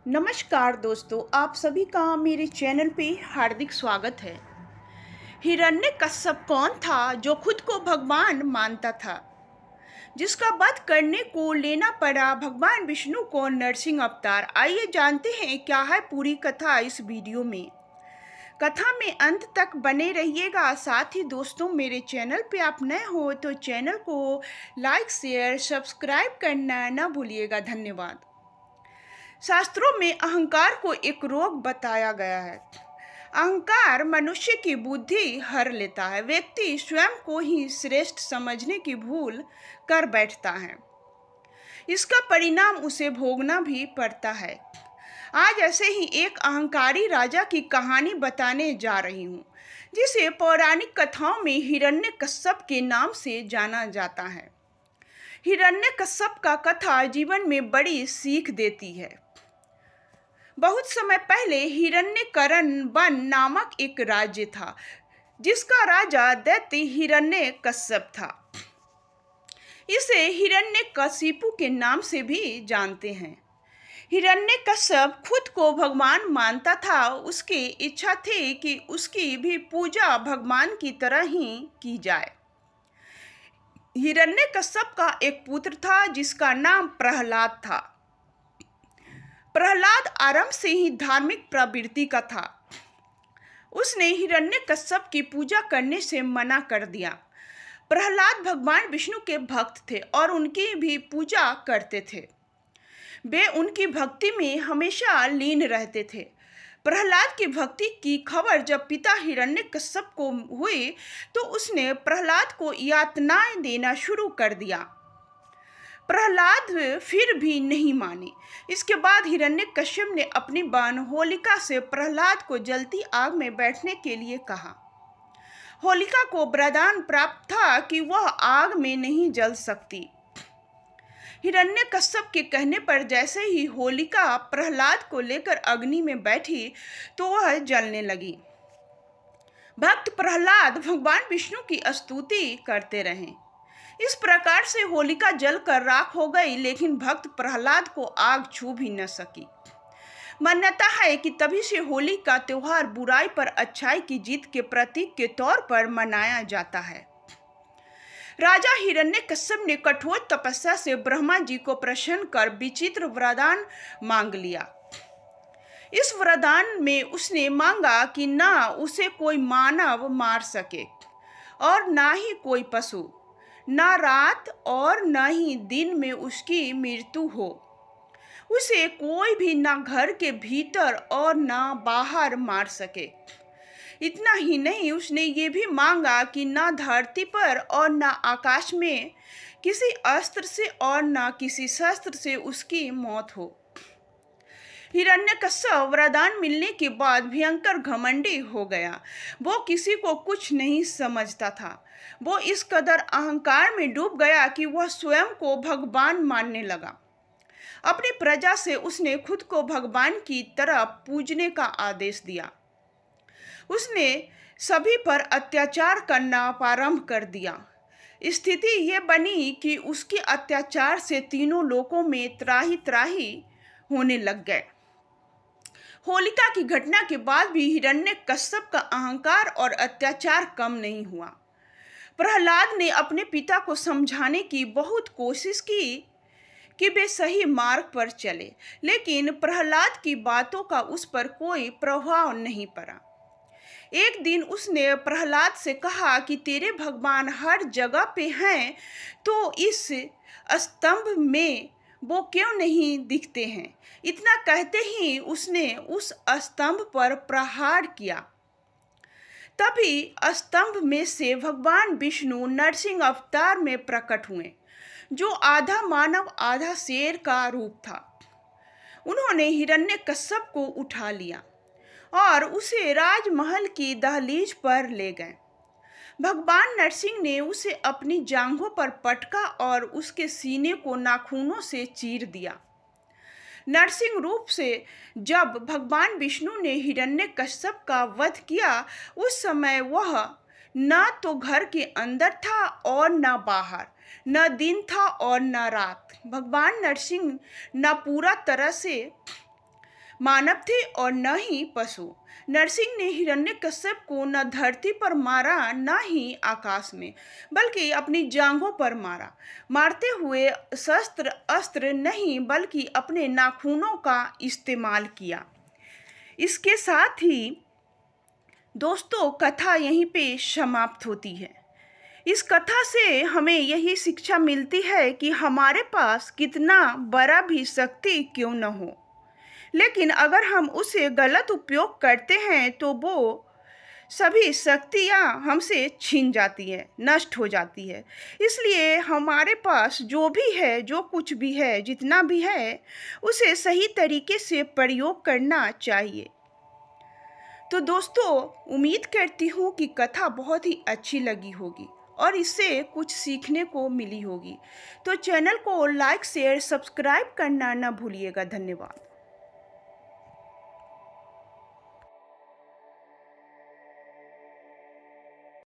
नमस्कार दोस्तों, आप सभी का मेरे चैनल पे हार्दिक स्वागत है। हिरण्यकश्यप कौन था जो खुद को भगवान मानता था, जिसका वध करने को लेना पड़ा भगवान विष्णु को नरसिंह अवतार। आइए जानते हैं क्या है पूरी कथा इस वीडियो में। कथा में अंत तक बने रहिएगा। साथ ही दोस्तों, मेरे चैनल पे आप नए हो तो चैनल को लाइक शेयर सब्सक्राइब करना ना भूलिएगा। धन्यवाद। शास्त्रों में अहंकार को एक रोग बताया गया है। अहंकार मनुष्य की बुद्धि हर लेता है। व्यक्ति स्वयं को ही श्रेष्ठ समझने की भूल कर बैठता है। इसका परिणाम उसे भोगना भी पड़ता है। आज ऐसे ही एक अहंकारी राजा की कहानी बताने जा रही हूँ, जिसे पौराणिक कथाओं में हिरण्यकश्यप के नाम से जाना जाता है। हिरण्यकश्यप का कथा जीवन में बड़ी सीख देती है। बहुत समय पहले हिरण्यकरण वन नामक एक राज्य था, जिसका राजा दैत्य हिरण्यकश्यप था। इसे हिरण्यकशिपु के नाम से भी जानते हैं। हिरण्यकश्यप खुद को भगवान मानता था। उसकी इच्छा थी कि उसकी भी पूजा भगवान की तरह ही की जाए। हिरण्यकश्यप का एक पुत्र था जिसका नाम प्रहलाद था। प्रहलाद आरंभ से ही धार्मिक प्रवृत्ति का था। उसने हिरण्यकश्यप की पूजा करने से मना कर दिया। प्रहलाद भगवान विष्णु के भक्त थे और उनकी भी पूजा करते थे। वे उनकी भक्ति में हमेशा लीन रहते थे। प्रहलाद की भक्ति की खबर जब पिता हिरण्यकश्यप को हुई तो उसने प्रहलाद को यातनाएं देना शुरू कर दिया। प्रहलाद फिर भी नहीं माने। इसके बाद हिरण्यकश्यप ने अपनी बहन होलिका से प्रहलाद को जलती आग में बैठने के लिए कहा। होलिका को वरदान प्राप्त था कि वह आग में नहीं जल सकती। हिरण्यकश्यप के कहने पर जैसे ही होलिका प्रहलाद को लेकर अग्नि में बैठी तो वह जलने लगी। भक्त प्रहलाद भगवान विष्णु की स्तुति करते रहे। इस प्रकार से होलिका जलकर राख हो गई, लेकिन भक्त प्रहलाद को आग छू भी न सकी। मान्यता है कि तभी से होली का त्योहार बुराई पर अच्छाई की जीत के प्रतीक के तौर पर मनाया जाता है। राजा हिरण्यकश्यप ने कठोर तपस्या से ब्रह्मा जी को प्रसन्न कर विचित्र वरदान मांग लिया। इस वरदान में उसने मांगा कि ना उसे कोई मानव मार सके और ना ही कोई पशु, ना रात और न ही दिन में उसकी मृत्यु हो। उसे कोई भी ना घर के भीतर और ना बाहर मार सके। इतना ही नहीं, उसने ये भी मांगा कि ना धरती पर और ना आकाश में किसी अस्त्र से और ना किसी शस्त्र से उसकी मौत हो। हिरण्यकश्यप वरदान मिलने के बाद भयंकर घमंडी हो गया। वो किसी को कुछ नहीं समझता था। वो इस कदर अहंकार में डूब गया कि वह स्वयं को भगवान मानने लगा। अपनी प्रजा से उसने खुद को भगवान की तरह पूजने का आदेश दिया। उसने सभी पर अत्याचार करना प्रारंभ कर दिया। स्थिति ये बनी कि उसके अत्याचार से तीनों लोकों में त्राही त्राही होने लग गए। होलिका की घटना के बाद भी हिरण्यकश्यप का अहंकार और अत्याचार कम नहीं हुआ। प्रहलाद ने अपने पिता को समझाने की बहुत कोशिश की कि वे सही मार्ग पर चले, लेकिन प्रहलाद की बातों का उस पर कोई प्रभाव नहीं पड़ा। एक दिन उसने प्रहलाद से कहा कि तेरे भगवान हर जगह पे हैं, तो इस स्तंभ में वो क्यों नहीं दिखते हैं। इतना कहते ही उसने उस स्तंभ पर प्रहार किया। तभी स्तंभ में से भगवान विष्णु नरसिंह अवतार में प्रकट हुए, जो आधा मानव आधा शेर का रूप था। उन्होंने हिरण्यकश्यप को उठा लिया और उसे राजमहल की दहलीज पर ले गए। भगवान नरसिंह ने उसे अपनी जांघों पर पटका और उसके सीने को नाखूनों से चीर दिया। नरसिंह रूप से जब भगवान विष्णु ने हिरण्यकश्यप का वध किया, उस समय वह न तो घर के अंदर था और न बाहर, न दिन था और न रात। भगवान नरसिंह न पूरा तरह से मानव थे और न ही पशु। नरसिंह ने हिरण्यकश्यप को न धरती पर मारा न ही आकाश में, बल्कि अपनी जांघों पर मारा। मारते हुए शस्त्र अस्त्र नहीं बल्कि अपने नाखूनों का इस्तेमाल किया। इसके साथ ही दोस्तों कथा यहीं पे समाप्त होती है। इस कथा से हमें यही शिक्षा मिलती है कि हमारे पास कितना बड़ा भी शक्ति क्यों न हो, लेकिन अगर हम उसे गलत उपयोग करते हैं तो वो सभी शक्तियाँ हमसे छीन जाती है, नष्ट हो जाती है। इसलिए हमारे पास जो भी है, जो कुछ भी है, जितना भी है, उसे सही तरीके से प्रयोग करना चाहिए। तो दोस्तों उम्मीद करती हूँ कि कथा बहुत ही अच्छी लगी होगी और इससे कुछ सीखने को मिली होगी। तो चैनल को लाइक शेयर सब्सक्राइब करना न भूलिएगा। धन्यवाद।